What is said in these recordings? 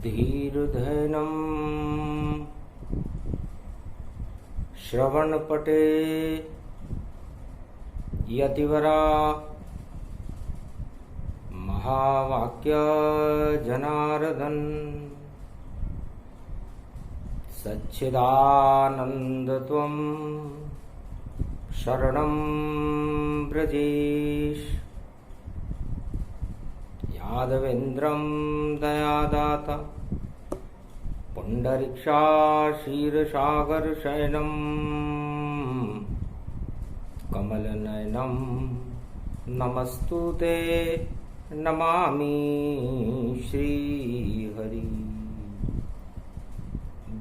धीर्धैनं श्रवणपटे यतिवरा महावाक्य जनार्दन सच्चिदानन्दत्वं शरणं व्रजेश यादवेन्द्रं दयादाता पुण्डरीक्षाशीर्षागरशयनं कमलनयनं नमस्तुते नमामि श्रीहरि।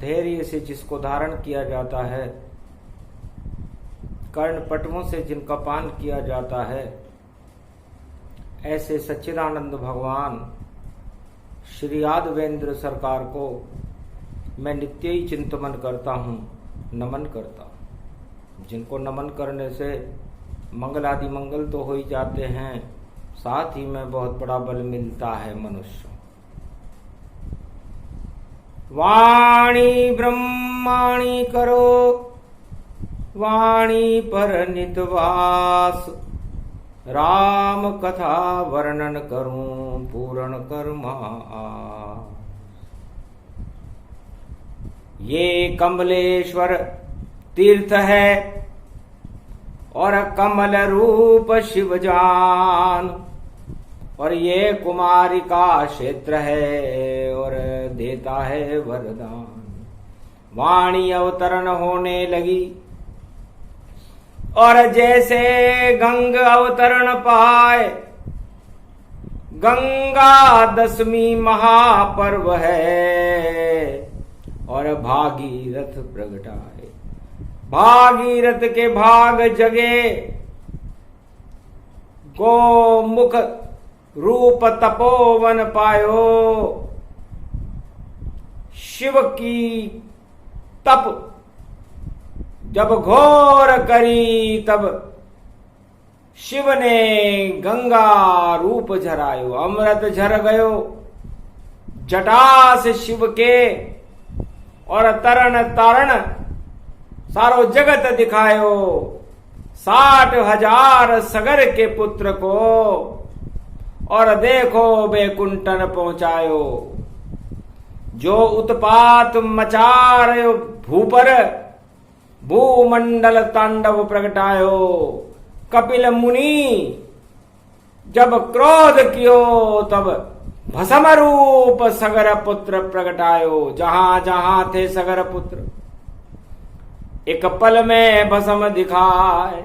धैर्य से जिसको धारण किया जाता है, कर्णपटवों से जिनका पान किया जाता है, ऐसे सच्चिदानंद भगवान श्री यादवेंद्र सरकार को मैं नित्य ही चिंतन करता हूँ, नमन करता हूँ। जिनको नमन करने से मंगल आदि मंगल तो हो ही जाते हैं, साथ ही में बहुत बड़ा बल मिलता है मनुष्य। वाणी ब्रह्माणी करो वाणी पर नितवास, राम कथा वर्णन करूं पूर्ण कर्मा। ये कमलेश्वर तीर्थ है और कमल रूप शिवजान, और ये कुमारी का क्षेत्र है और देता है वरदान। वाणी अवतरण होने लगी और जैसे गंग अवतरण पाए, गंगा दशमी महापर्व है और भागीरथ प्रगटाए। भागीरथ के भाग जगे, गोमुख रूप तपोवन पायो। शिव की तप जब घोर करी, तब शिव ने गंगा रूप झरायो। अमृत झर गयो जटा से शिव के, और तरण तारण सारो जगत दिखायो। 60,000 सगर के पुत्र को, और देखो बैकुंठन पहुंचायो। जो उत्पात मचा रहे भूपर, भूमंडल तांडव प्रगटायो। कपिल मुनि जब क्रोध कियो, तब भस्म रूप सगर पुत्र प्रगटायो। जहां जहां थे सगर पुत्र, एक पल में भस्म दिखाए।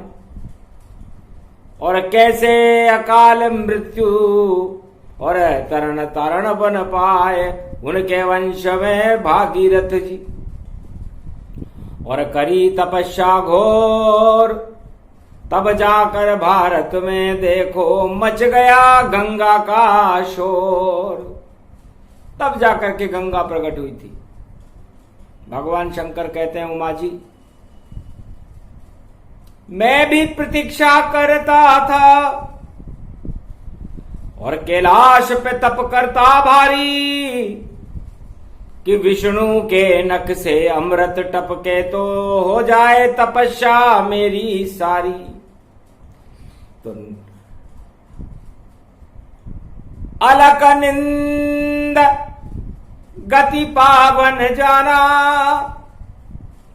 और कैसे अकाल मृत्यु और तरण तारण बन पाए, उनके वंश में भागीरथ जी। और करी तपस्या घोर, तब जाकर भारत में देखो मच गया गंगा का शोर। तब जाकर के गंगा प्रकट हुई थी। भगवान शंकर कहते हैं, उमा जी मैं भी प्रतीक्षा करता था, और कैलाश पे तप करता भारी, कि विष्णु के नख से अमृत टपके तो हो जाए तपस्या मेरी सारी। तो अलक निंद गति पावन जाना,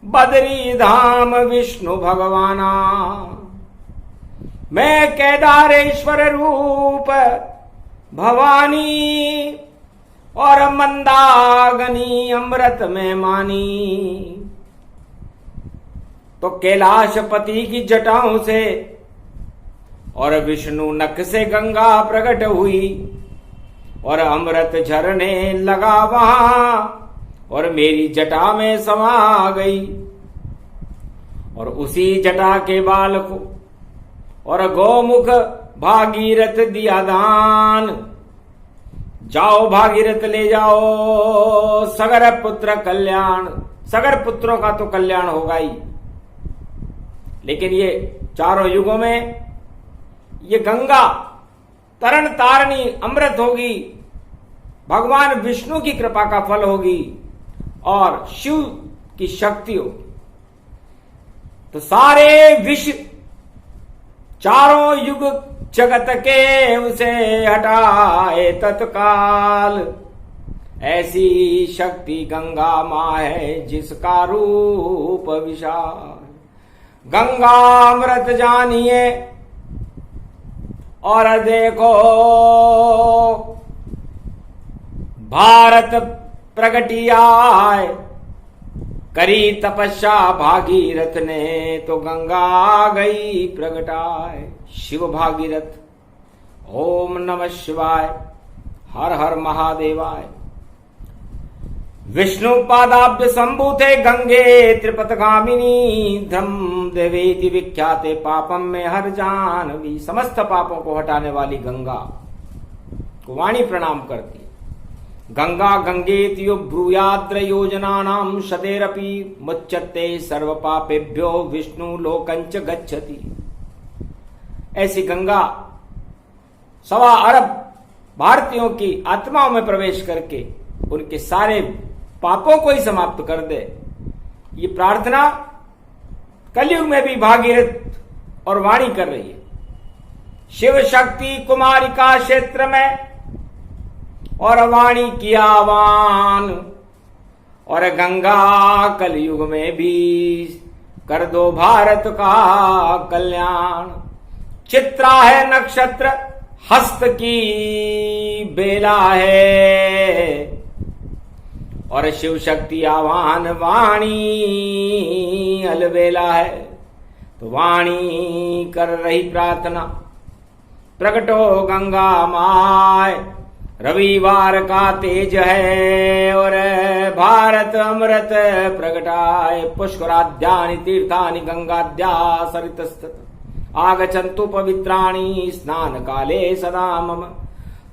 बदरी धाम विष्णु भगवाना। मैं केदारेश्वर रूप भवानी, और मंदागनी अमृत में मानी। तो कैलाशपति की जटाओं से और विष्णु नख से गंगा प्रकट हुई, और अमृत झरने लगा वहां, और मेरी जटा में समा गई। और उसी जटा के बाल को और गोमुख भागीरथ दिया दान। जाओ भागीरथ ले जाओ सगर पुत्र कल्याण। सगर पुत्रों का तो कल्याण होगा ही, लेकिन ये चारों युगों में ये गंगा तरण तारणी अमृत होगी, भगवान विष्णु की कृपा का फल होगी और शिव की शक्ति होगी, तो सारे विश्व चारों युग जगत के उसे हटाए तत्काल। ऐसी शक्ति गंगा माँ है जिसका रूप विशाल। गंगा अमृत जानिए और देखो, भारत प्रगटियाय करी तपस्या भागीरथ ने, तो गंगा गई प्रगटाए। शिव भागीरथ। ओम नमः शिवाय। हर हर महादेवाय। विष्णु पादाब्ज संभूते गंगे त्रिपथगामिनी, धम देवेति विख्याते पापम में हर जानवी। समस्त पापों को हटाने वाली गंगा को वाणी प्रणाम करती। गंगा गंगेतियो ब्रूयाद्र योजनानां शतेरपि मुच्यते सर्व पापेभ्यो विष्णु लोकंच गच्छति। ऐसी गंगा 1.25 अरब भारतीयों की आत्माओं में प्रवेश करके उनके सारे पापों को ही समाप्त कर दे। ये प्रार्थना कलयुग में भी भागीरथ और वाणी कर रही है। शिव शक्ति कुमारिका क्षेत्र में और वाणी की आह्वान, और गंगा कलयुग में भी कर दो भारत का कल्याण। चित्रा है नक्षत्र हस्त की बेला है, और शिव शक्ति आह्वान वाणी अलबेला है। तो वाणी कर रही प्रार्थना, प्रकटो गंगा माय। रविवार का तेज है और भारत अमृत प्रगटाय। पुष्कराद्यानि तीर्थानि गंगाद्या सरितस्तत, आगच्छन्तु पवित्राणि स्नान काले सदा मम।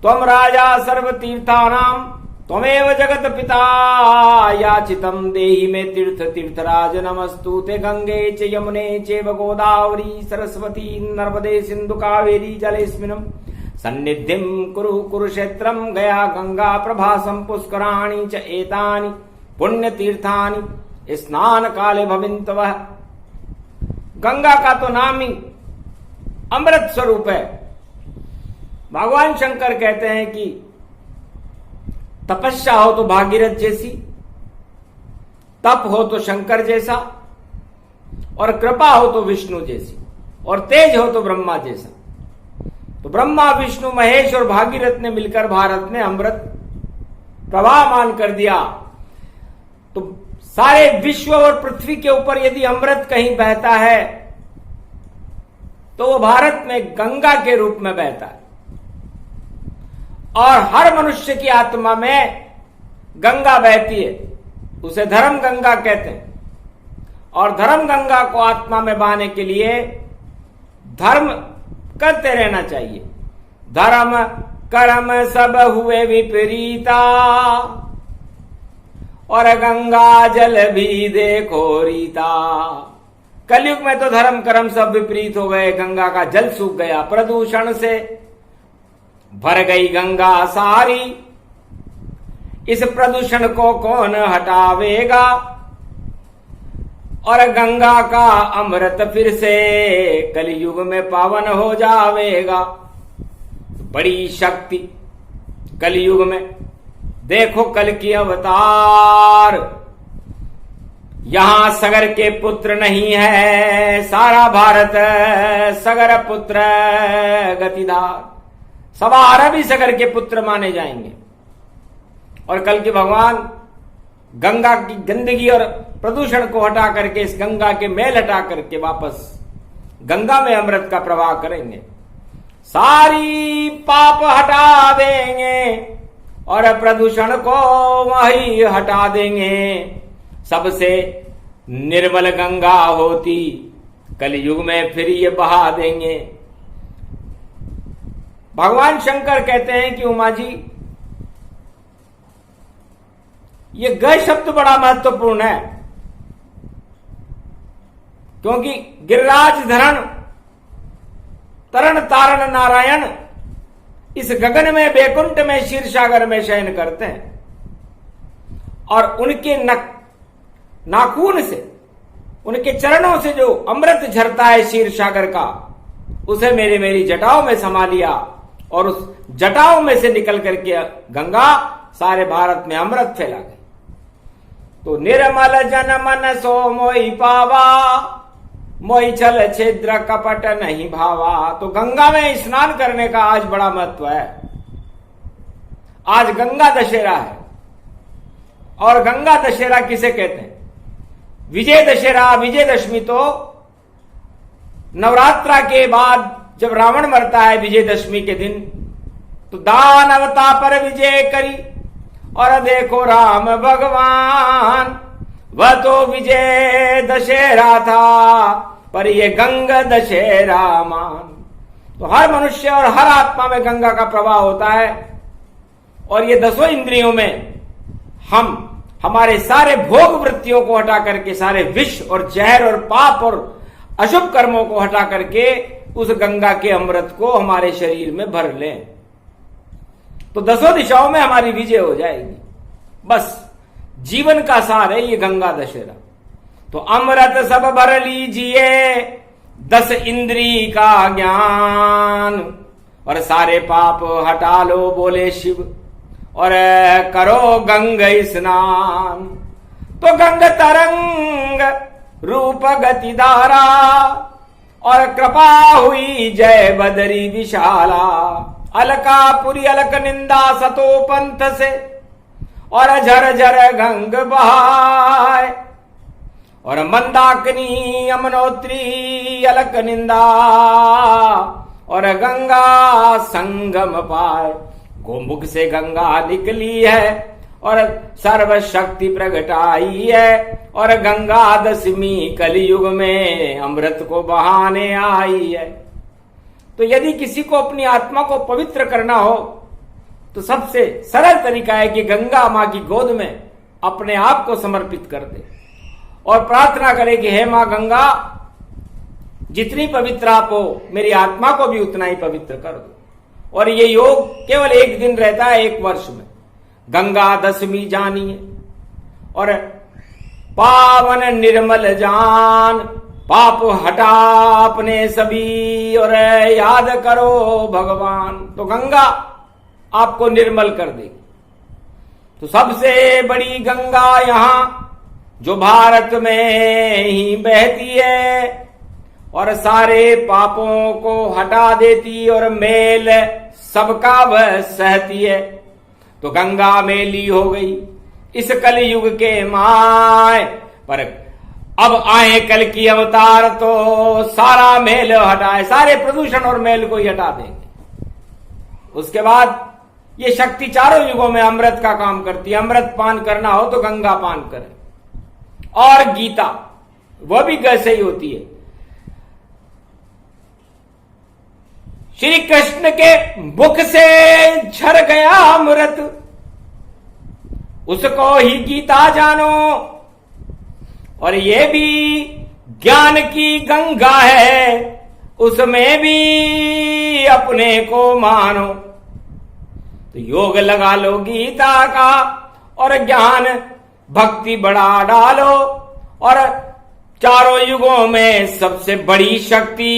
त्वं राजा सर्वतीर्थानां त्वमेव जगत पिता, याचितं देहि मे तीर्थ तीर्थराज। नमस्तु ते गंगे च यमुने चैव गोदावरी सरस्वती नर्मदे सिंधु कावेरी जलेस्मिन् सन्निधिं कुरु कुरुक्षेत्रं। गया गंगा प्रभासं पुष्कराणि च एतानि पुण्यतीर्थानि स्नान काले भविन्तवः। गंगा का तो नाम ही अमृत स्वरूप है। भगवान शंकर कहते हैं कि तपस्या हो तो भागीरथ जैसी, तप हो तो शंकर जैसा, और कृपा हो तो विष्णु जैसी, और तेज हो तो ब्रह्मा जैसा। तो ब्रह्मा विष्णु महेश और भागीरथ ने मिलकर भारत में अमृत प्रवाहमान कर दिया। तो सारे विश्व और पृथ्वी के ऊपर यदि अमृत कहीं बहता है तो वो भारत में गंगा के रूप में बहता है। और हर मनुष्य की आत्मा में गंगा बहती है, उसे धर्म गंगा कहते हैं। और धर्म गंगा को आत्मा में बहाने के लिए धर्म करते रहना चाहिए। धर्म कर्म सब हुए विपरीता, और गंगा जल भी देखो रीता। कलयुग में तो धर्म कर्म सब विपरीत हो गए, गंगा का जल सूख गया, प्रदूषण से भर गई गंगा सारी। इस प्रदूषण को कौन हटावेगा, और गंगा का अमृत फिर से कलयुग में पावन हो जावेगा। बड़ी शक्ति कलयुग में, देखो कल की अवतार। यहां सगर के पुत्र नहीं है, सारा भारत सगर पुत्र गतिधार। 1.25 अरब ही सगर के पुत्र माने जाएंगे। और कल के भगवान गंगा की गंदगी और प्रदूषण को हटा करके, इस गंगा के मैल हटा करके वापस गंगा में अमृत का प्रवाह करेंगे। सारी पाप हटा देंगे और प्रदूषण को वही हटा देंगे। सबसे निर्मल गंगा होती कलयुग में फिर ये बहा देंगे। भगवान शंकर कहते हैं कि उमा जी, ये ग शब्द बड़ा महत्वपूर्ण है, क्योंकि गिरिराज धरण तरण तारण नारायण इस गगन में, बैकुंठ में, क्षीर सागर में शयन करते हैं और उनके नाखून से, उनके चरणों से जो अमृत झरता है क्षीर सागर का, उसे मेरी जटाओं में समा लिया और उस जटाओं में से निकल करके गंगा सारे भारत में अमृत फैला गई। तो निर्मल जन मन सो मोहि पावा, मोहि छल छिद्र कपट नहीं भावा। तो गंगा में स्नान करने का आज बड़ा महत्व है। आज गंगा दशहरा है और गंगा दशहरा किसे कहते हैं? विजय दशहरा, विजयदशमी तो नवरात्रा के बाद जब रावण मरता है विजयदशमी के दिन, तो दानवता पर विजय करी और देखो राम भगवान, वह तो विजय दशहरा था पर ये गंगा दशहरा मान। तो हर मनुष्य और हर आत्मा में गंगा का प्रवाह होता है और ये 10 इंद्रियों में हम हमारे सारे भोग वृत्तियों को हटा करके, सारे विष और जहर और पाप और अशुभ कर्मों को हटा करके उस गंगा के अमृत को हमारे शरीर में भर लें, तो 10 दिशाओं में हमारी विजय हो जाएगी। बस जीवन का सार है ये गंगा दशहरा। तो अमृत सब भर लीजिए 10 इंद्री का ज्ञान और सारे पाप हटा लो बोले शिव और करो गंगा स्नान। तो गंग तरंग रूप गति धारा और कृपा हुई जय बदरी विशाला। अलकापुरी अलक निंदा सतो पंथ से और झर झर गंग बहाय और मंदाकिनी यमुनोत्री अलक निंदा और गंगा संगम पाए। गोमुख से गंगा निकली है और सर्व शक्ति प्रगटाई है और गंगा दशमी कलयुग में अमृत को बहाने आई है। तो यदि किसी को अपनी आत्मा को पवित्र करना हो तो सबसे सरल तरीका है कि गंगा मां की गोद में अपने आप को समर्पित कर दे और प्रार्थना करे कि हे मां गंगा, जितनी पवित्र आप हो मेरी आत्मा को भी उतना ही पवित्र कर दो। और ये योग केवल 1 दिन रहता है 1 वर्ष में। गंगा दशमी जानिए और पावन निर्मल जान, पाप हटा अपने सभी और याद करो भगवान। तो गंगा आपको निर्मल कर देगी। तो सबसे बड़ी गंगा यहां जो भारत में ही बहती है और सारे पापों को हटा देती और मेल सबका वह सहती है। तो गंगा मेली हो गई इस कलयुग के माय, पर अब आए कल की अवतार तो सारा मेल हटाए, सारे प्रदूषण और मेल को ही हटा देंगे। उसके बाद ये शक्ति चारों युगों में अमृत का काम करती है। अमृत पान करना हो तो गंगा पान करें। और गीता वह भी कैसे ही होती है। श्री कृष्ण के मुख से झर गया अमृत, उसको ही गीता जानो। और ये भी ज्ञान की गंगा है, उसमें भी अपने को मानो। तो योग लगा लो गीता का और ज्ञान भक्ति बढ़ा डालो और चारों युगों में सबसे बड़ी शक्ति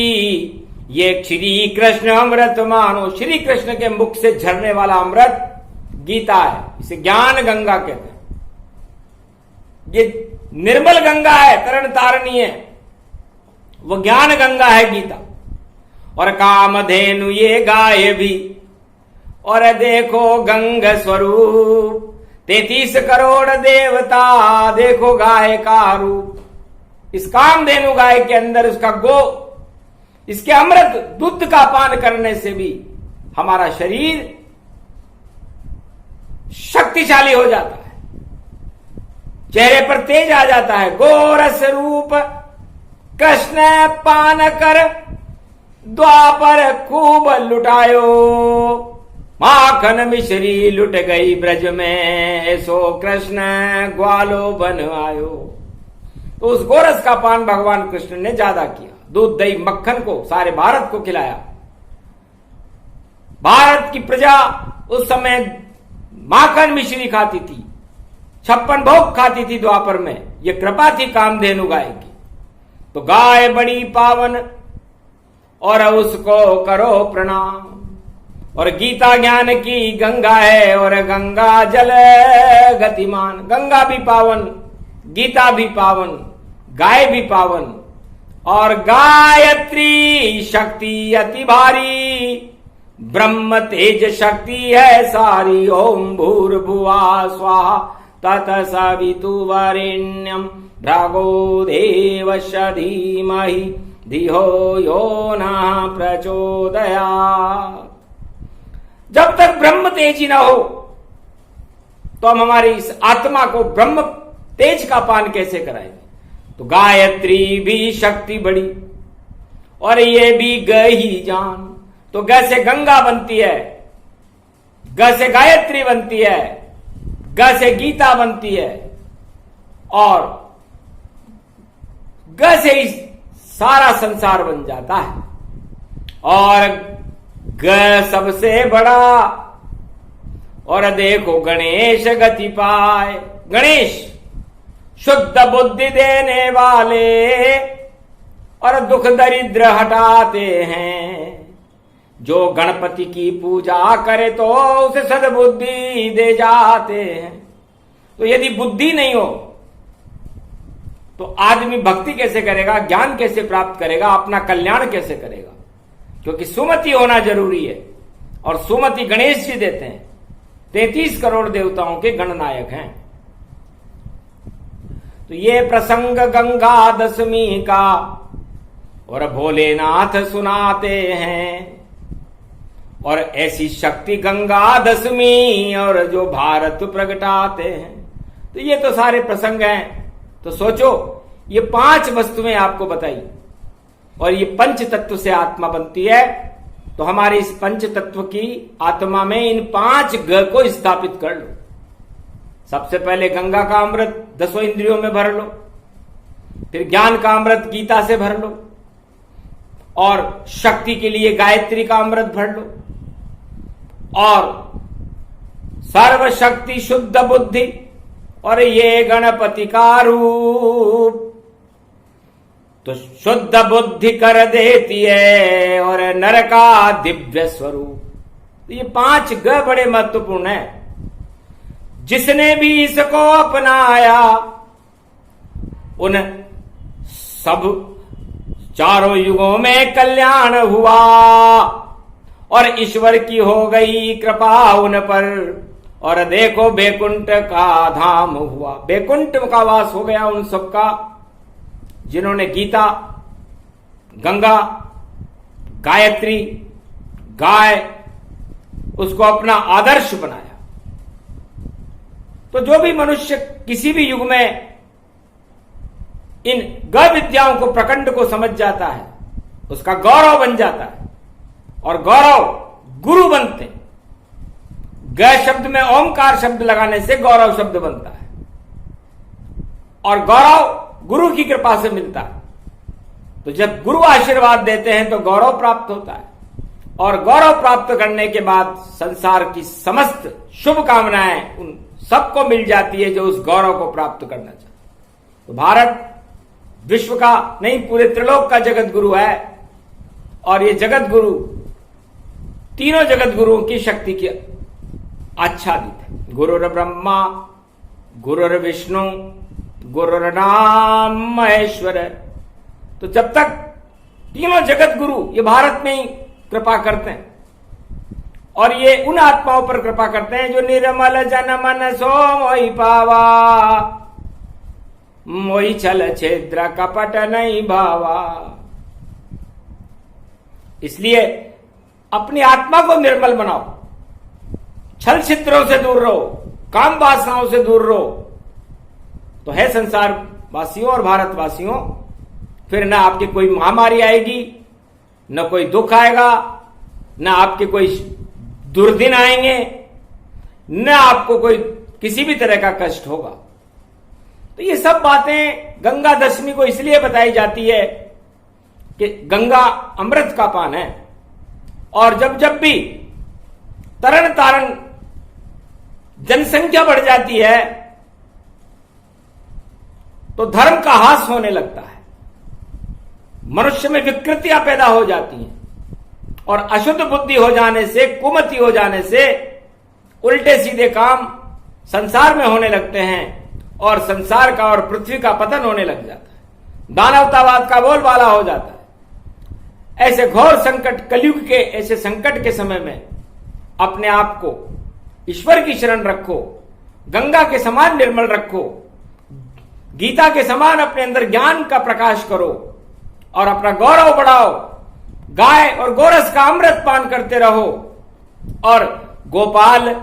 ये श्री कृष्ण अमृत मानो। श्री कृष्ण के मुख से झरने वाला अमृत गीता है, इसे ज्ञान गंगा कहते हैं। ये निर्मल गंगा है, तरण तारणी है, वो ज्ञान गंगा है गीता। और कामधेनु ये गाय भी और देखो गंग स्वरूप, 33 करोड़ देवता देखो गाय का रूप। इस कामधेनु गाय के अंदर उसका गो, इसके अमृत दूध का पान करने से भी हमारा शरीर शक्तिशाली हो जाता है, चेहरे पर तेज आ जाता है। गोरस रूप कृष्ण पान कर द्वापर खूब लुटायो, माखन मिश्री लुट गई ब्रज में, सो कृष्ण ग्वालो बन आयो। तो उस गोरस का पान भगवान कृष्ण ने ज्यादा किया, दूध दही मक्खन को सारे भारत को खिलाया। भारत की प्रजा उस समय माखन मिश्री खाती थी, 56 भोग खाती थी द्वापर में। ये कृपा थी कामधेनु गाय की। तो गाय बड़ी पावन और उसको करो प्रणाम। और गीता ज्ञान की गंगा है और गंगा जल गतिमान। गंगा भी पावन, गीता भी पावन, गाय भी पावन। और गायत्री शक्ति अति भारी, ब्रह्म तेज शक्ति है सारी। ओम भूर्भुवः स्वाहा तत्सवितुर्वरेण्यं भर्गो देवस्य धीमहि धियो यो नः प्रचोदयात्। जब तक ब्रह्म तेजी ना हो तो हम हमारी इस आत्मा को ब्रह्म तेज का पान कैसे कराएंगे? तो गायत्री भी शक्ति बड़ी और ये भी ग ही जान। तो ग से गंगा बनती है, ग से गायत्री बनती है, ग से गीता बनती है और ग से ही सारा संसार बन जाता है। और ग सबसे बड़ा। और देखो गणेश गति पाए। गणेश शुद्ध बुद्धि देने वाले और दुख दरिद्र हटाते हैं। जो गणपति की पूजा करे तो उसे सद्बुद्धि दे जाते हैं। तो यदि बुद्धि नहीं हो तो आदमी भक्ति कैसे करेगा, ज्ञान कैसे प्राप्त करेगा, अपना कल्याण कैसे करेगा? क्योंकि सुमति होना जरूरी है और सुमति गणेश जी देते हैं। 33 करोड़ देवताओं के गणनायक हैं। तो ये प्रसंग गंगा दशमी का और भोलेनाथ सुनाते हैं। और ऐसी शक्ति गंगा दशमी और जो भारत प्रगटाते हैं। तो ये तो सारे प्रसंग हैं। तो सोचो, ये 5 वस्तुएं आपको बताई और ये पंच तत्व से आत्मा बनती है। तो हमारे इस पंच तत्व की आत्मा में इन 5 ग को स्थापित कर लो। सबसे पहले गंगा का अमृत 10 इंद्रियों में भर लो, फिर ज्ञान का अमृत गीता से भर लो और शक्ति के लिए गायत्री का अमृत भर लो और सर्वशक्ति शुद्ध बुद्धि और ये गणपति का रूप तो शुद्ध बुद्धि कर देती है और नर का दिव्य स्वरूप। तो ये 5 ग बड़े महत्वपूर्ण है। जिसने भी इसको अपनाया उन सब चारों युगों में कल्याण हुआ और ईश्वर की हो गई कृपा उन पर। और देखो बैकुंठ का धाम हुआ, बैकुंठ का वास हो गया उन सबका जिन्होंने गीता, गंगा, गायत्री, गाय उसको अपना आदर्श बनाया। तो जो भी मनुष्य किसी भी युग में इन ग विद्याओं को, प्रकंड को समझ जाता है उसका गौरव बन जाता है। और गौरव गुरु बनते हैं। ग शब्द में ओमकार शब्द लगाने से गौरव शब्द बनता है और गौरव गुरु की कृपा से मिलता है। तो जब गुरु आशीर्वाद देते हैं तो गौरव प्राप्त होता है और गौरव प्राप्त करने के बाद संसार की समस्त शुभ कामनाएं उन सबको मिल जाती है जो उस गौरव को प्राप्त करना चाहते। तो भारत विश्व का नहीं, पूरे त्रिलोक का जगत गुरु है और ये जगत गुरु तीनों जगत गुरुओं की शक्ति की आच्छादित है। गुरुर ब्रह्मा, गुरुर विष्णु, गुरुर नाम महेश्वर। तो जब तक तीनों जगत गुरु ये भारत में ही कृपा करते हैं और ये उन आत्माओं पर कृपा करते हैं जो निर्मल जन मन सो मोहि पावा, मोहि छल छिद्र कपट नहीं भावा। इसलिए अपनी आत्मा को निर्मल बनाओ, छल छिद्रों से दूर रहो, काम वासनाओं से दूर रहो। तो है संसार वासियों और भारतवासियों, फिर ना आपकी कोई महामारी आएगी, न कोई दुख आएगा, न आपके कोई दुर्दिन आएंगे, न आपको कोई किसी भी तरह का कष्ट होगा। तो ये सब बातें गंगा दशमी को इसलिए बताई जाती है कि गंगा अमृत का पान है और जब जब भी तरण तारण जनसंख्या बढ़ जाती है तो धर्म का ह्रास होने लगता है, मनुष्य में विकृतियां पैदा हो जाती हैं और अशुद्ध बुद्धि हो जाने से, कुमति हो जाने से उल्टे सीधे काम संसार में होने लगते हैं और संसार का और पृथ्वी का पतन होने लग जाता है, दानवतावाद का बोलबाला हो जाता है। ऐसे घोर संकट, कलयुग के ऐसे संकट के समय में अपने आप को ईश्वर की शरण रखो, गंगा के समान निर्मल रखो, गीता के समान अपने अंदर ज्ञान का प्रकाश करो और अपना गौरव बढ़ाओ, गाय और गोरस का अमृत पान करते रहो और गोपाल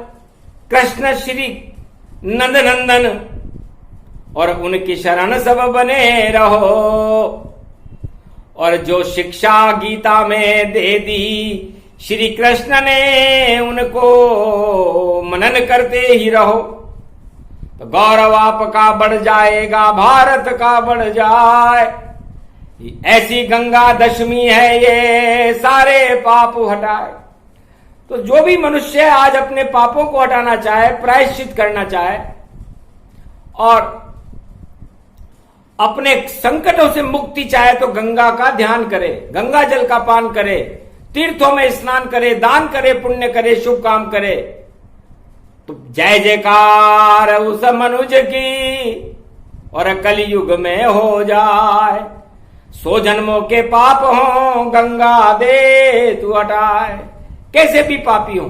कृष्ण श्री नंद नंदन और उनकी शरण सब बने रहो। और जो शिक्षा गीता में दे दी श्री कृष्ण ने, उनको मनन करते ही रहो तो गौरव आपका बढ़ जाएगा, भारत का बढ़ जाए। ऐसी गंगा दशमी है ये, सारे पाप हटाए। तो जो भी मनुष्य आज अपने पापों को हटाना चाहे, प्रायश्चित करना चाहे और अपने संकटों से मुक्ति चाहे तो गंगा का ध्यान करे, गंगा जल का पान करे, तीर्थों में स्नान करे, दान करे, पुण्य करे, शुभ काम करे तो जय जयकार उस मनुज की और कलयुग में हो जाए। 100 जन्मों के पाप हो गंगा दे तू हटाए। कैसे भी पापी हो,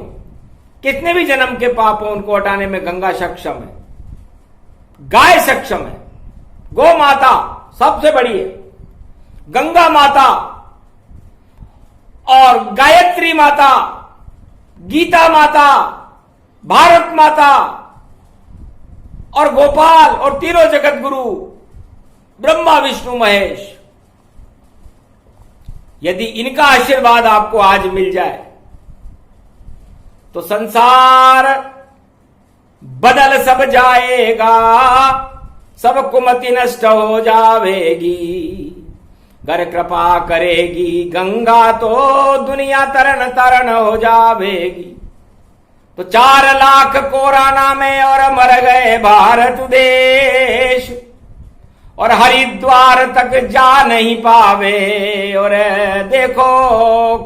कितने भी जन्म के पाप हो, उनको हटाने में गंगा सक्षम है, गाय सक्षम है, गौ माता सबसे बड़ी है, गंगा माता और गायत्री माता, गीता माता, भारत माता और गोपाल और तीनों जगत गुरु ब्रह्मा विष्णु महेश। यदि इनका आशीर्वाद आपको आज मिल जाए तो संसार बदल सब जाएगा, सब कुमति नष्ट हो जावेगी। गर कृपा करेगी गंगा तो दुनिया तरन तरन हो जावेगी। तो 4 लाख कोरोना में और मर गए भारत देश और हरिद्वार तक जा नहीं पावे और देखो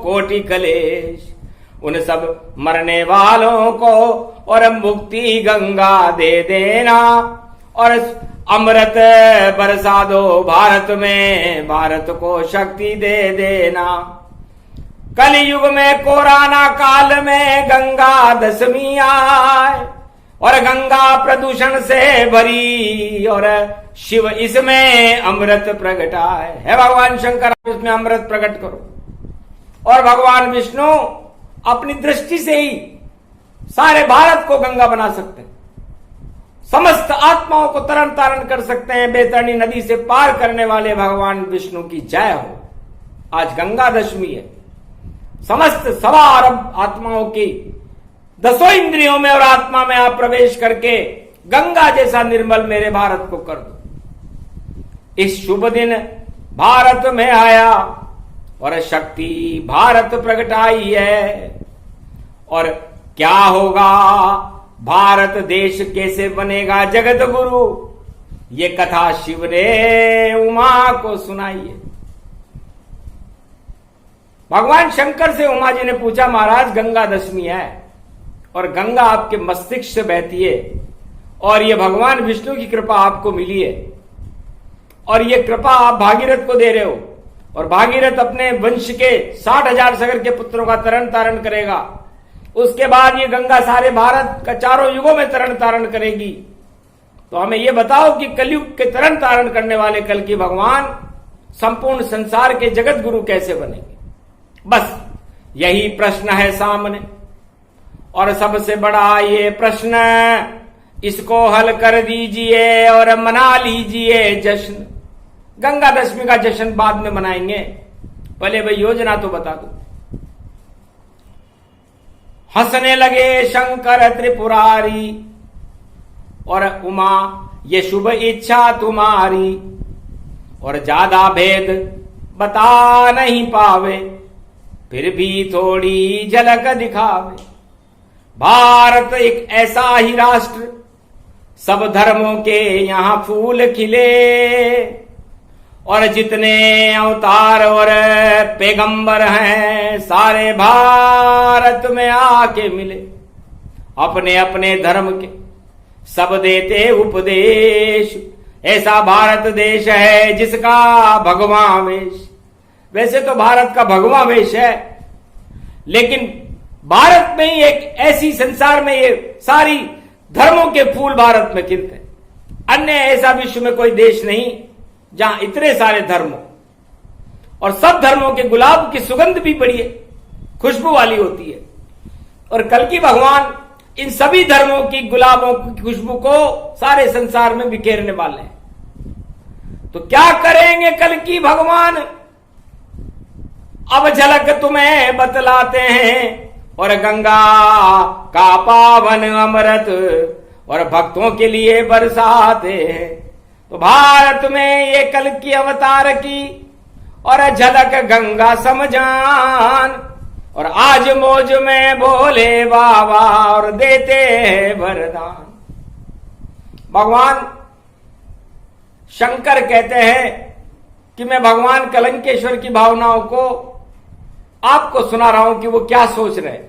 कोटि कलेश। उन सब मरने वालों को और मुक्ति गंगा दे देना और अमृत बरसा दो भारत में, भारत को शक्ति दे देना। कलयुग में कोरोना काल में गंगा दशमी आए और गंगा प्रदूषण से भरी और शिव इसमें अमृत प्रगटाए। है भगवान शंकर, इसमें अमृत प्रकट करो और भगवान विष्णु अपनी दृष्टि से ही सारे भारत को गंगा बना सकते हैं, समस्त आत्माओं को तरन तारण कर सकते हैं। बैतरणी नदी से पार करने वाले भगवान विष्णु की जय हो। आज गंगा दशमी है, समस्त 1.25 अरब आत्माओं की 10 इंद्रियों में और आत्मा में आप प्रवेश करके गंगा जैसा निर्मल मेरे भारत को कर दो। इस शुभ दिन भारत में आया और शक्ति भारत प्रगटाई है। और क्या होगा, भारत देश कैसे बनेगा जगत गुरु, ये कथा शिव ने उमा को सुनाई है। भगवान शंकर से उमा जी ने पूछा, महाराज गंगा दशमी है और गंगा आपके मस्तिष्क से बहती है और ये भगवान विष्णु की कृपा आपको मिली है और ये कृपा आप भागीरथ को दे रहे हो और भागीरथ अपने वंश के 60,000 सगर के पुत्रों का तरण तारण करेगा। उसके बाद ये गंगा सारे भारत का 4 युगों में तरण तारण करेगी। तो हमें ये बताओ कि कलयुग के तरण तारण करने वाले कल की भगवान संपूर्ण संसार के जगत गुरु कैसे बनेंगे। बस यही प्रश्न है सामने और सबसे बड़ा ये प्रश्न, इसको हल कर दीजिए और मना लीजिए जश्न। गंगा दशमी का जश्न बाद में मनाएंगे, पहले भाई योजना तो बता दो। हंसने लगे शंकर त्रिपुरारी और उमा, ये शुभ इच्छा तुम्हारी और ज्यादा भेद बता नहीं पावे, फिर भी थोड़ी झलक दिखावे। भारत एक ऐसा ही राष्ट्र, सब धर्मों के यहां फूल खिले, और जितने अवतार और पैगंबर हैं सारे भारत में आके मिले। अपने अपने धर्म के सब देते उपदेश, ऐसा भारत देश है जिसका भगवां वेश। वैसे तो भारत का भगवां वेश है, लेकिन भारत में ही एक ऐसी, संसार में ये सारी धर्मों के फूल भारत में खिलते हैं। अन्य ऐसा विश्व में कोई देश नहीं जहां इतने सारे धर्मों, और सब धर्मों के गुलाब की सुगंध भी बड़ी खुशबू वाली होती है। और कल्कि भगवान इन सभी धर्मों की गुलाबों की खुशबू को सारे संसार में बिखेरने वाले हैं। तो क्या करेंगे कल्कि भगवान, अब झलक तुम्हें बतलाते हैं। और गंगा का पावन अमृत और भक्तों के लिए बरसाते हैं। तो भारत में ये कल्कि अवतार की और झलक गंगा समझान, और आज मौज में भोले बाबा और देते हैं वरदान। भगवान शंकर कहते हैं कि मैं भगवान कलंकेश्वर की भावनाओं को आपको सुना रहा हूं कि वो क्या सोच रहे हैं,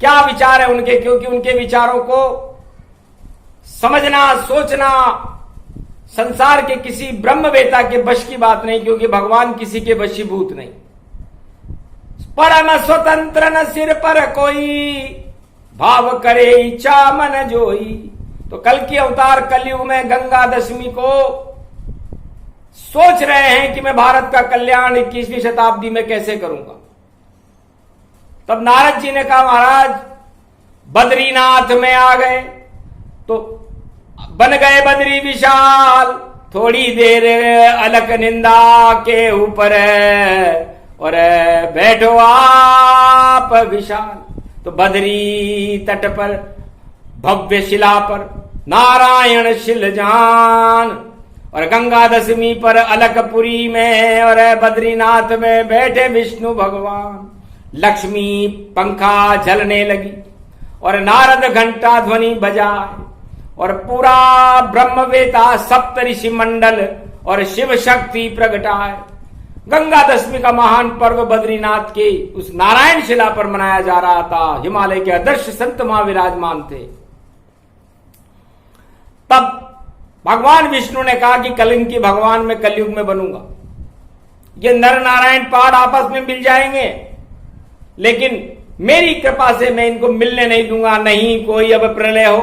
क्या विचार है उनके, क्योंकि उनके विचारों को समझना, सोचना संसार के किसी ब्रह्मवेता के वश की बात नहीं, क्योंकि भगवान किसी के वशीभूत नहीं। परम स्वतंत्र न सिर पर कोई, भाव करे इच्छा मन जोई। तो कल्कि अवतार कलयुग में गंगा दशमी को सोच रहे हैं कि मैं भारत का कल्याण 21वीं शताब्दी में कैसे करूंगा। तब नारद जी ने कहा महाराज बद्रीनाथ में आ गए तो बन गए बद्री विशाल, थोड़ी देर अलक निंदा के ऊपर और बैठो आप विशाल। तो बद्री तट पर भव्य शिला पर नारायण शिल जान, और गंगा दशमी पर अलकपुरी में और बद्रीनाथ में बैठे विष्णु भगवान। लक्ष्मी पंखा झलने लगी और नारद घंटा ध्वनि बजाए, और पूरा ब्रह्मवेता सप्तऋषि मंडल और शिव शक्ति प्रगटाए। गंगा दशमी का महान पर्व बद्रीनाथ के उस नारायण शिला पर मनाया जा रहा था। हिमालय के आदर्श संत वहां विराजमान थे। तब भगवान विष्णु ने कहा कि कलिंगी भगवान मैं कलयुग में बनूंगा, ये नर नारायण पहाड़ आपस में मिल जाएंगे, लेकिन मेरी कृपा से मैं इनको मिलने नहीं दूंगा। नहीं कोई अब प्रलय हो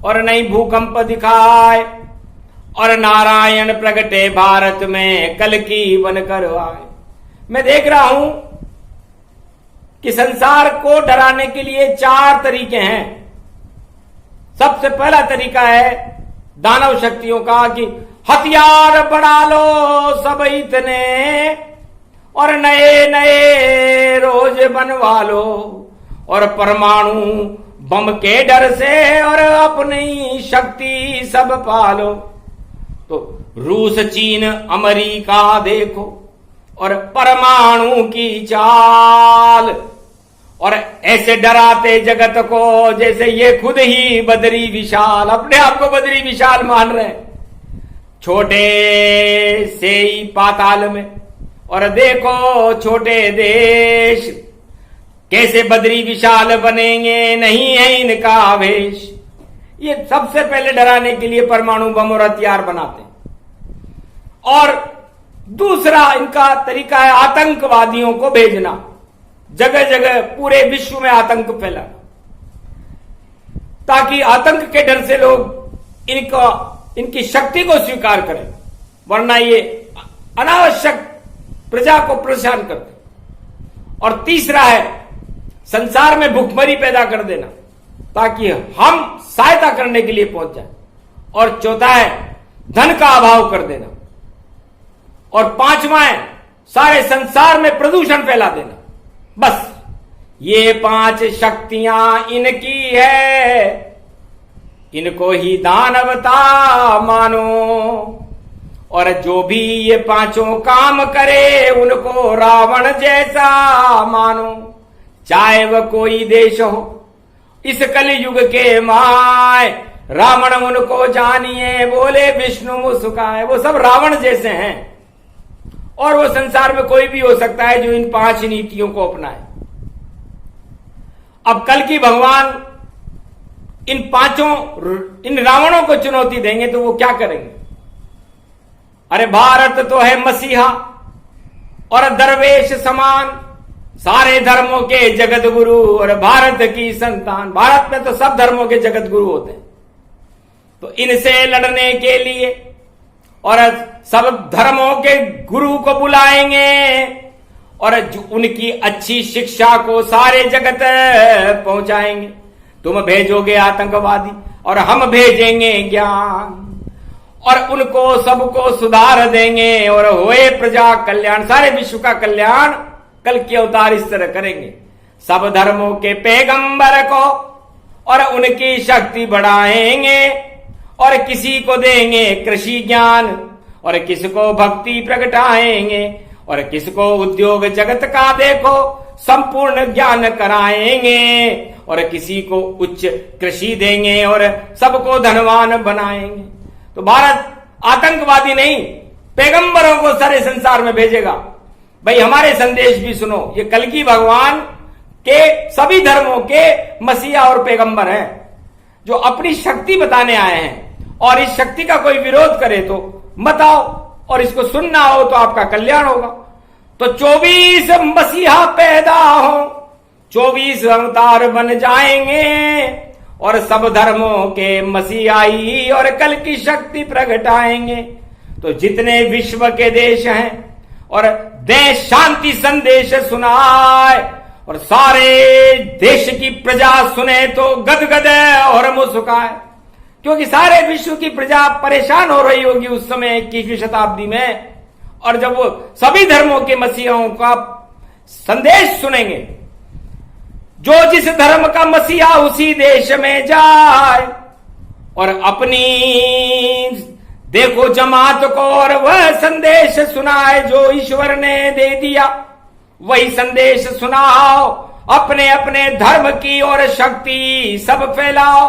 और नहीं भूकंप दिखाए, और नारायण प्रगटे भारत में कल्कि बनकर आए। मैं देख रहा हूं कि संसार को डराने के लिए 4 तरीके हैं। सबसे पहला तरीका है दानव शक्तियों का कि हथियार बढ़ा लो सब इतने, और नए नए रोज बनवा लो, और परमाणु बम के डर से और अपनी शक्ति सब पालो। तो रूस चीन अमेरिका देखो और परमाणु की चाल, और ऐसे डराते जगत को जैसे ये खुद ही बद्री विशाल, अपने आप को बद्री विशाल मान रहे हैं। छोटे से ही पाताल में और देखो छोटे देश कैसे बद्री विशाल बनेंगे, नहीं है इनका आवेश। ये सबसे पहले डराने के लिए परमाणु बम और हथियार बनाते हैं। और दूसरा इनका तरीका है आतंकवादियों को भेजना, जगह जगह पूरे विश्व में आतंक फैला, ताकि आतंक के डर से लोग इनकी शक्ति को स्वीकार करें, वरना ये अनावश्यक प्रजा को परेशान करते। और तीसरा है संसार में भुखमरी पैदा कर देना, ताकि हम सहायता करने के लिए पहुंच जाए। और चौथा है धन का अभाव कर देना। और पांचवा है सारे संसार में प्रदूषण फैला देना। बस ये 5 शक्तियां इनकी है, इनको ही दानवता मानो। और जो भी ये 5 काम करे उनको रावण जैसा मानो। चाहे वह कोई देश हो इस कलयुग के माय, रावण उनको जानिए, बोले विष्णु मुस्काए। वो सब रावण जैसे हैं और वो संसार में कोई भी हो सकता है जो इन 5 नीतियों को अपनाए। अब कल की भगवान इन रावणों को चुनौती देंगे तो वो क्या करेंगे? अरे भारत तो है मसीहा और दरवेश समान, सारे धर्मों के जगत गुरु और भारत की संतान। भारत में तो सब धर्मों के जगत गुरु होते हैं, तो इनसे लड़ने के लिए और सब धर्मों के गुरु को बुलाएंगे और उनकी अच्छी शिक्षा को सारे जगत पहुंचाएंगे। तुम भेजोगे आतंकवादी और हम भेजेंगे ज्ञान, और उनको सबको सुधार देंगे और होए प्रजा कल्याण। सारे विश्व का कल्याण कल के अवतार इस तरह करेंगे। सब धर्मों के पैगंबर को और उनकी शक्ति बढ़ाएंगे, और किसी को देंगे कृषि ज्ञान और किसको भक्ति प्रगटाएंगे, और किसको उद्योग जगत का देखो संपूर्ण ज्ञान कराएंगे, और किसी को उच्च कृषि देंगे और सबको धनवान बनाएंगे। तो भारत आतंकवादी नहीं, पैगंबरों को सारे संसार में भेजेगा। भाई हमारे संदेश भी सुनो, ये कल की भगवान के सभी धर्मों के मसीहा और पैगंबर हैं जो अपनी शक्ति बताने आए हैं, और इस शक्ति का कोई विरोध करे तो मत आओ, और इसको सुनना हो तो आपका कल्याण होगा। तो 24 मसीहा पैदा हो, 24 अवतार बन जाएंगे और सब धर्मों के मसीहाई और कल की शक्ति प्रगटाएंगे। तो जितने विश्व के देश हैं और देश शांति संदेश सुनाए, और सारे देश की प्रजा सुने तो गदगद और मुस्काए, क्योंकि सारे विश्व की प्रजा परेशान हो रही होगी उस समय 21वीं शताब्दी में। और जब वो सभी धर्मों के मसीहों का संदेश सुनेंगे, जो जिस धर्म का मसीहा उसी देश में जाए, और अपनी देखो जमात को और वह संदेश सुनाए जो ईश्वर ने दे दिया, वही संदेश सुनाओ, अपने अपने धर्म की और शक्ति सब फैलाओ।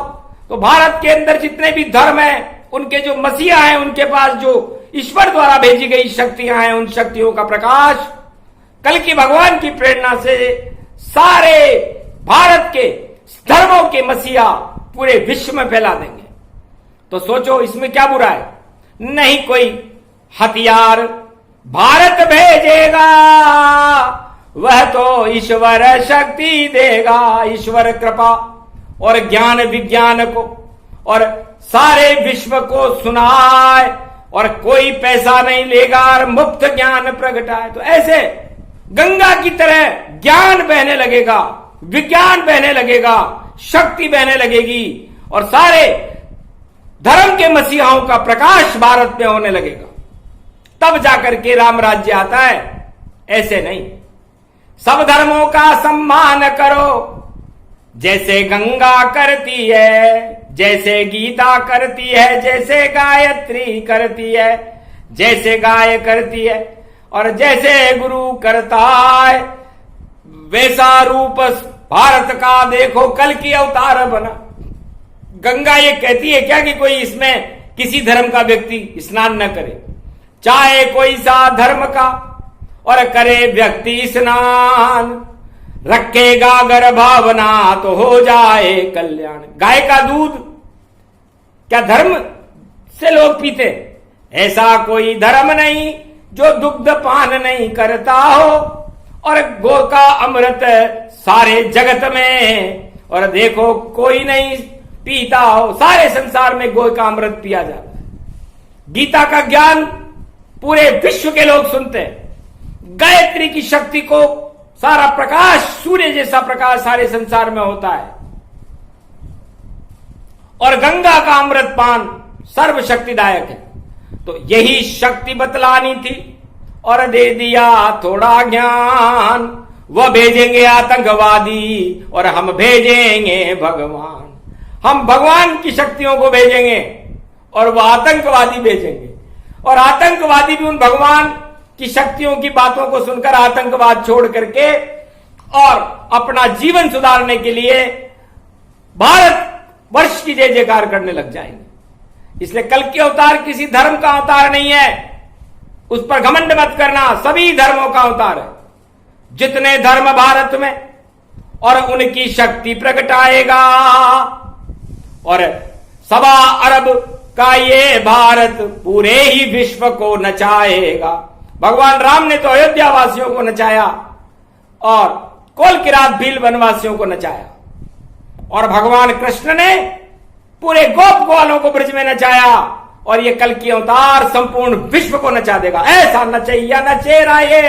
तो भारत के अंदर जितने भी धर्म हैं, उनके जो मसीहा हैं, उनके पास जो ईश्वर द्वारा भेजी गई शक्तियां हैं, उन शक्तियों का प्रकाश कल की भगवान की प्रेरणा से सारे भारत के धर्मों के मसीहा पूरे विश्व में फैला देंगे। तो सोचो इसमें क्या बुरा है? नहीं कोई हथियार भारत भेजेगा, वह तो ईश्वर शक्ति देगा, ईश्वर कृपा और ज्ञान विज्ञान को और सारे विश्व को सुनाए, और कोई पैसा नहीं लेगा और मुफ्त ज्ञान प्रगटाए। तो ऐसे गंगा की तरह ज्ञान बहने लगेगा, विज्ञान बहने लगेगा, शक्ति बहने लगेगी, और सारे धर्म के मसीहाओं का प्रकाश भारत में होने लगेगा। तब जाकर के राम राज्य आता है, ऐसे नहीं। सब धर्मों का सम्मान करो, जैसे गंगा करती है, जैसे गीता करती है, जैसे गायत्री करती है, जैसे गाय करती है, और जैसे गुरु करता है, वैसा रूप भारत का देखो कल की अवतार बना। गंगा ये कहती है क्या कि कोई इसमें किसी धर्म का व्यक्ति स्नान न करे, चाहे कोई सा धर्म का, और करे व्यक्ति स्नान, रखेगा अगर भावना तो हो जाए कल्याण। गाय का दूध क्या धर्म से लोग पीते? ऐसा कोई धर्म नहीं जो दुग्ध पान नहीं करता हो, और गो का अमृत सारे जगत में, और देखो कोई नहीं पीता हो। सारे संसार में गो का अमृत पिया जाता है। गीता का ज्ञान पूरे विश्व के लोग सुनते हैं। गायत्री की शक्ति को सारा प्रकाश, सूर्य जैसा प्रकाश सारे संसार में होता है, और गंगा का अमृत पान सर्वशक्तिदायक है। तो यही शक्ति बतलानी थी, और दे दिया थोड़ा ज्ञान। वह भेजेंगे आतंकवादी और हम भेजेंगे भगवान। हम भगवान की शक्तियों को भेजेंगे और वह आतंकवादी भेजेंगे, और आतंकवादी भी उन भगवान की शक्तियों की बातों को सुनकर आतंकवाद छोड़ करके और अपना जीवन सुधारने के लिए भारत वर्ष की जय जयकार करने लग जाएंगे। इसलिए कल की अवतार किसी धर्म का अवतार नहीं है, उस पर घमंड मत करना, सभी धर्मों का अवतार है। जितने धर्म भारत में, और उनकी शक्ति प्रगटाएगा, और 1.25 अरब का ये भारत पूरे ही विश्व को नचाएगा। भगवान राम ने तो अयोध्या वासियों को नचाया और कोल किरात भील वनवासियों को नचाया, और भगवान कृष्ण ने पूरे गोप ग्वालों को ब्रज में नचाया, और ये कल की अवतार संपूर्ण विश्व को नचा देगा। ऐसा नचैया नचेरा ये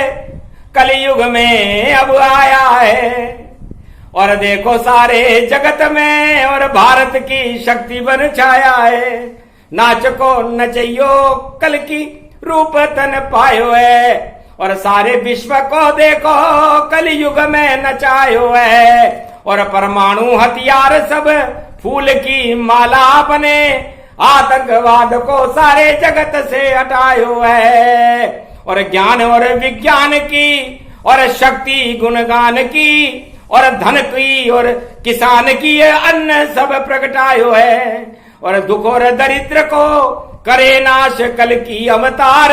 कलयुग में अब आया है, और देखो सारे जगत में और भारत की शक्ति बन छाया है। नाच को नचैयो कल की रूप तन पायो है, और सारे विश्व को देखो कलयुग में नचायो है। और परमाणु हथियार सब फूल की माला बने, आतंकवाद को सारे जगत से हटायो है। और ज्ञान और विज्ञान की और शक्ति गुणगान की और धन की और किसान की अन्न सब प्रगटायो है। और दुख और दरिद्र को करे नाश कल की अवतार,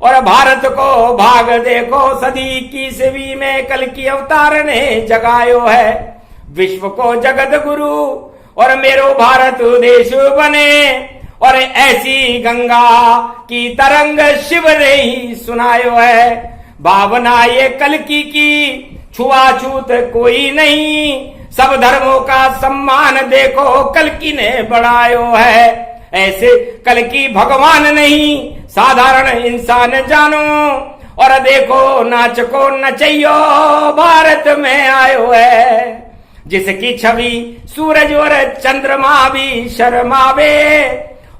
और भारत को भाग देखो सदी की 20वीं में कल की अवतार ने जगायो है। विश्व को जगत गुरु और मेरो भारत देश बने, और ऐसी गंगा की तरंग शिव ने ही सुनायो है। भावना ये कल की छुआछूत कोई नहीं, सब धर्मों का सम्मान देखो कल की ने बढ़ायो है। ऐसे कल की भगवान नहीं साधारण इंसान जानो, और देखो नाच को नचैयो भारत में आयो है। जिसकी छवि सूरज और चंद्रमा भी शर्मावे,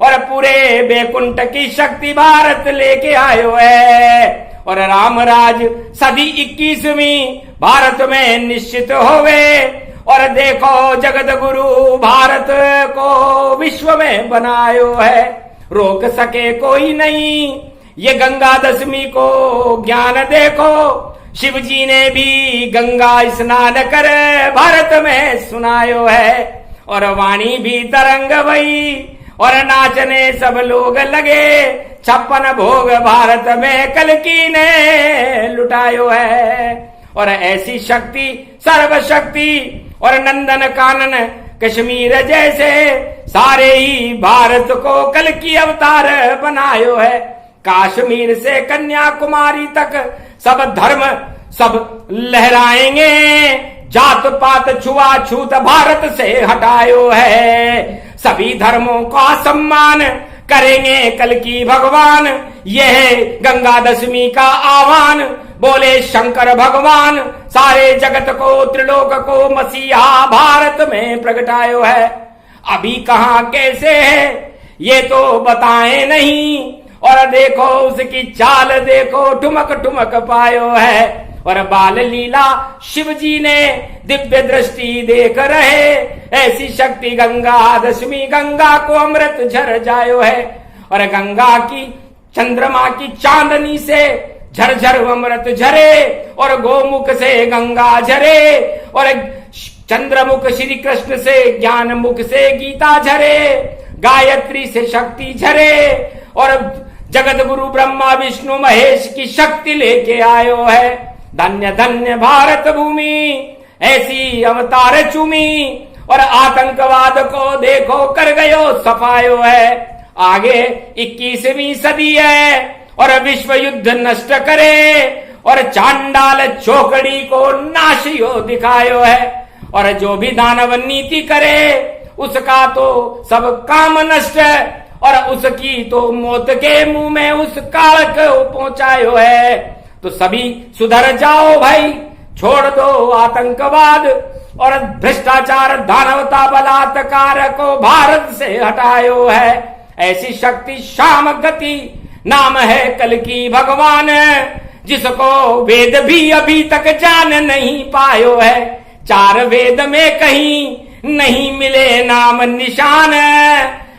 और पूरे बैकुंठ की शक्ति भारत लेके आयो है। और राम राज सदी 21वीं भारत में निश्चित होवे, और देखो जगत गुरु भारत को विश्व में बनायो है। रोक सके कोई नहीं ये गंगा दशमी को ज्ञान देखो, शिव जी ने भी गंगा स्नान कर भारत में सुनायो है। और वाणी भी तरंग भई और नाचने सब लोग लगे, 56 भोग भारत में कल की ने लुटायो है। और ऐसी शक्ति सर्वशक्ति और नंदन कानन कश्मीर जैसे सारे ही भारत को कल की अवतार बनायो है। कश्मीर से कन्याकुमारी तक सब धर्म सब लहराएंगे, जात पात छुआछूत भारत से हटायो है। सभी धर्मों का सम्मान करेंगे कल की भगवान, यह गंगा दशमी का आह्वान बोले शंकर भगवान। सारे जगत को त्रिलोक को मसीहा भारत में प्रगटायो है। अभी कहाँ कैसे है ये तो बताए नहीं, और देखो उसकी चाल देखो ठुमक ठुमक पायो है। और बाल लीला शिव जी ने दिव्य दृष्टि देख रहे, ऐसी शक्ति गंगा दशमी गंगा को अमृत झर जायो है। और गंगा की चंद्रमा की चांदनी से झरझर अमृत झरे, और गोमुख से गंगा झरे, और चंद्रमुख श्री कृष्ण से ज्ञान मुख से गीता झरे, गायत्री से शक्ति झरे, और जगत गुरु ब्रह्मा विष्णु महेश की शक्ति लेके आयो है। धन्य धन्य भारत भूमि ऐसी अवतार चूमी, और आतंकवाद को देखो कर गयो सफायो है। आगे 21वीं सदी है और विश्व युद्ध नष्ट करे, और चांडाल चौकड़ी को नाशियो दिखायो है। और जो भी दानव नीति करे उसका तो सब काम नष्ट, और उसकी तो मौत के मुंह में उस काल को पहुंचायो है। तो सभी सुधर जाओ भाई, छोड़ दो आतंकवाद और भ्रष्टाचार, दानवता, बलात्कार को भारत से हटायो है। ऐसी शक्ति श्याम गति नाम है कल की भगवान, जिसको वेद भी अभी तक जान नहीं पायो है। 4 वेद में कहीं नहीं मिले नाम निशान,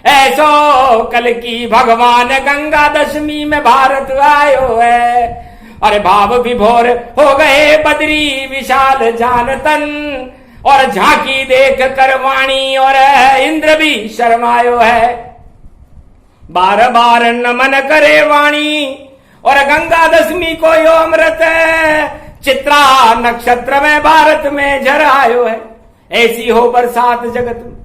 ऐसो कल की भगवान गंगा दशमी में भारत आयो है। अरे भाव विभोर हो गए बद्री विशाल जानतन, और झांकी देख कर वाणी और इंद्र भी शर्मायो है। बार बार नमन करे वाणी और गंगा दशमी को यो अमृत चित्रा नक्षत्र में भारत में झरायो है। ऐसी हो बरसात जगत में।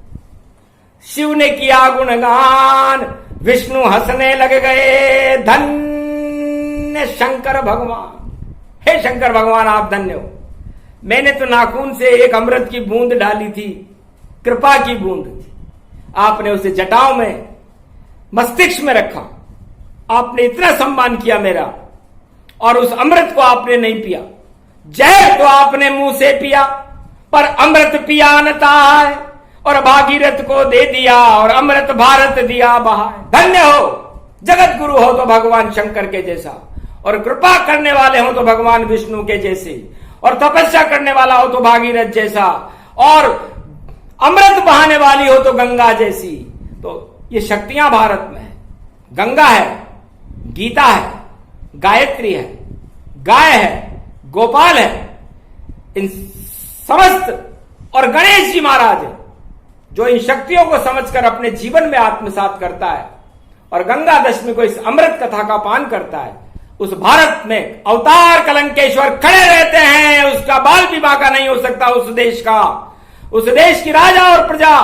शिव ने किया गुणगान, विष्णु हंसने लग गए, धन्य शंकर भगवान। हे शंकर भगवान आप धन्य हो। मैंने तो नाखून से एक अमृत की बूंद डाली थी, कृपा की बूंद थी, आपने उसे जटाओं में मस्तिष्क में रखा। आपने इतना सम्मान किया मेरा, और उस अमृत को आपने नहीं पिया। जहर तो आपने मुंह से पिया, पर अमृत पिया न ताय, और भागीरथ को दे दिया और अमृत भारत दिया बहाय। धन्य हो, जगत गुरु हो तो भगवान शंकर के जैसा, और कृपा करने वाले हो तो भगवान विष्णु के जैसे, और तपस्या करने वाला हो तो भागीरथ जैसा, और अमृत बहाने वाली हो तो गंगा जैसी। तो ये शक्तियां भारत में है। गंगा है, गीता है, गायत्री है, गाय है, गोपाल है, इन समस्त, और गणेश जी महाराज है, जो इन शक्तियों को समझकर अपने जीवन में आत्मसात करता है और गंगा दशमी को इस अमृत कथा का पान करता है। उस भारत में अवतार कलंकेश्वर खड़े रहते हैं, उसका बाल भी बांका नहीं हो सकता। उस देश का, उस देश की राजा और प्रजा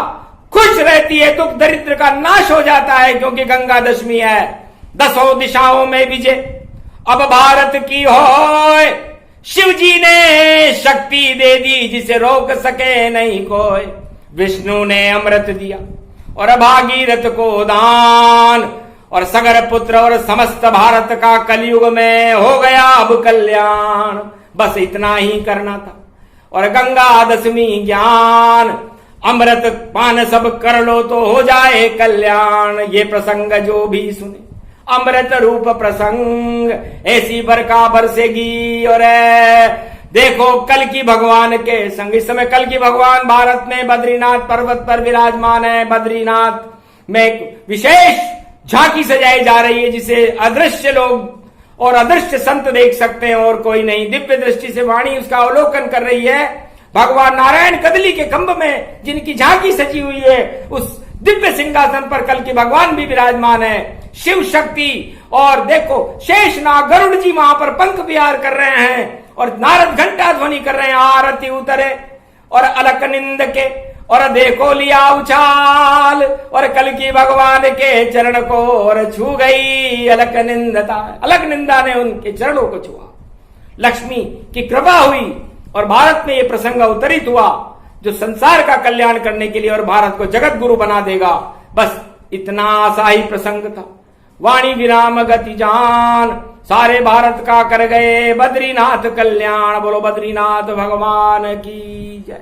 खुश रहती है, दुख दरिद्र का नाश हो जाता है, क्योंकि गंगा दशमी है। दसों दिशाओं में विजय अब भारत की होए, शिव जी ने शक्ति दे दी जिसे रोक सके नहीं कोई। विष्णु ने अमृत दिया और भागीरथ को दान, और सगर पुत्र और समस्त भारत का कलयुग में हो गया अब कल्याण। बस इतना ही करना था, और गंगा दशमी ज्ञान, अमृत पान सब कर लो तो हो जाए कल्याण। ये प्रसंग जो भी सुने अमृत रूप प्रसंग, ऐसी बरखा बरसेगी। और देखो कल की भगवान के संग, इस समय कल की भगवान भारत में बद्रीनाथ पर्वत पर विराजमान है। बद्रीनाथ में एक विशेष झांकी सजाई जा रही है, जिसे अदृश्य लोग और अदृश्य संत देख सकते हैं, और कोई नहीं। दिव्य दृष्टि से वाणी उसका अवलोकन कर रही है। भगवान नारायण कदली के खंभ में जिनकी झांकी सजी हुई है, उस दिव्य सिंहासन पर कल की भगवान भी विराजमान है। शिव शक्ति, और देखो शेषनाग गरुड़ जी वहां पर पंख विहार कर रहे हैं, और नारद घंटा ध्वनि कर रहे हैं। आरती उतरे और अलक निंद के, और देखो लिया उछाल, और कल की भगवान के चरण को और छू गई अलक निंदता। अलक निंदा ने उनके चरणों को छुआ। लक्ष्मी की कृपा हुई और भारत में यह प्रसंग अवतरित हुआ, जो संसार का कल्याण करने के लिए और भारत को जगत गुरु बना देगा। बस इतना सा ही प्रसंग था। वाणी विराम गति जान, सारे भारत का कर गए बद्रीनाथ कल्याण। बोलो बद्रीनाथ भगवान की जय।